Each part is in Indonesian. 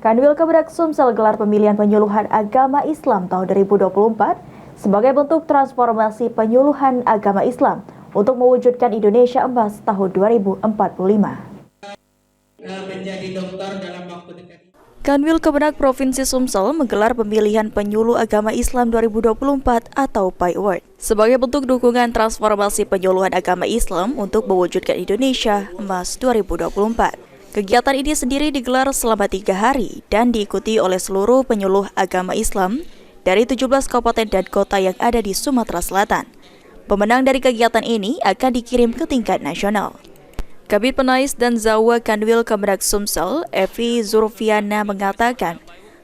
Kanwil Kemenak Sumsel gelar pemilihan penyuluhan agama Islam tahun 2024 sebagai bentuk transformasi penyuluhan agama Islam untuk mewujudkan Indonesia Emas tahun 2045. Kanwil Kemenak Provinsi Sumsel menggelar pemilihan penyuluh agama Islam 2024 atau PAI Award sebagai bentuk dukungan transformasi penyuluhan agama Islam untuk mewujudkan Indonesia Emas 2024. Kegiatan ini sendiri digelar selama 3 hari dan diikuti oleh seluruh penyuluh agama Islam dari 17 kabupaten dan kota yang ada di Sumatera Selatan. Pemenang dari kegiatan ini akan dikirim ke tingkat nasional. Kabid Penais dan Zawa Kanwil Kemenak Sumsel, Evi Zurfiana mengatakan,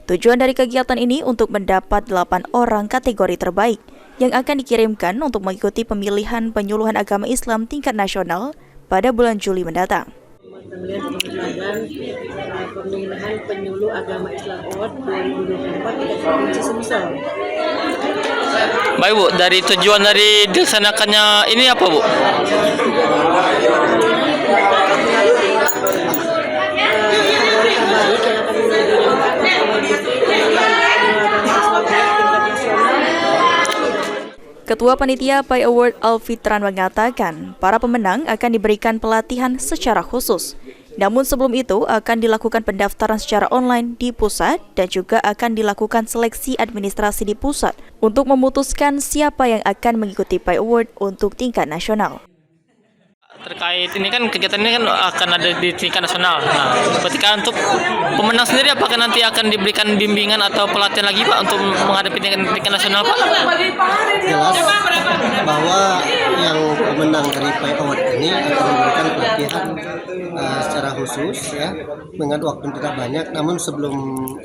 tujuan dari kegiatan ini untuk mendapat 8 orang kategori terbaik yang akan dikirimkan untuk mengikuti pemilihan penyuluhan agama Islam tingkat nasional pada bulan Juli mendatang. Pemilihan penyuluh agama Islam Award 2024 tingkat Provinsi Sumsel. Baik Bu, dari tujuan dari dilaksanakannya ini apa Bu? Ketua Panitia PAI Award Alfitran mengatakan, para pemenang akan diberikan pelatihan secara khusus. Namun sebelum itu akan dilakukan pendaftaran secara online di pusat dan juga akan dilakukan seleksi administrasi di pusat untuk memutuskan siapa yang akan mengikuti PAI Award untuk tingkat nasional. Terkait ini kan kegiatan ini kan akan ada di tingkat nasional. Nah, ketika untuk pemenang sendiri apakah nanti akan diberikan bimbingan atau pelatihan lagi Pak untuk menghadapi tingkat nasional Pak? Jelas bahwa yang pemenang dari PAI Award ini akan memberikan pelatihan secara khusus ya, dengan waktu tidak banyak. Namun sebelum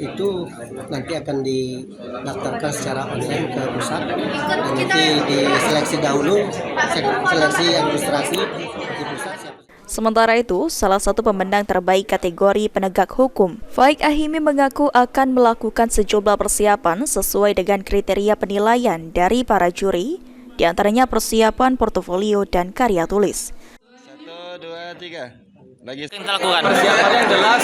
itu nanti akan didaftarkan secara online ke pusat dan nanti diseleksi dahulu, seleksi administrasi. Sementara itu, salah satu pemenang terbaik kategori penegak hukum, Faik Ahimi mengaku akan melakukan sejumlah persiapan sesuai dengan kriteria penilaian dari para juri, diantaranya persiapan portofolio dan karya tulis. 1, 2, 3. Yang kita lakukan. Persiapannya yang jelas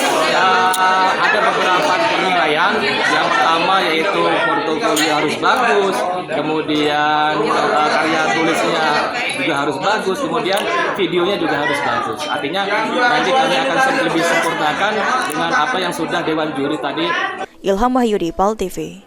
ada beberapa penilaian. Yang pertama yaitu portofolio harus bagus, kemudian karya tulisnya juga harus bagus, kemudian videonya juga harus bagus. Artinya nanti kami akan lebih sempurnakan dengan apa yang sudah Dewan Juri tadi. Ilham Wahyudi, PAL TV.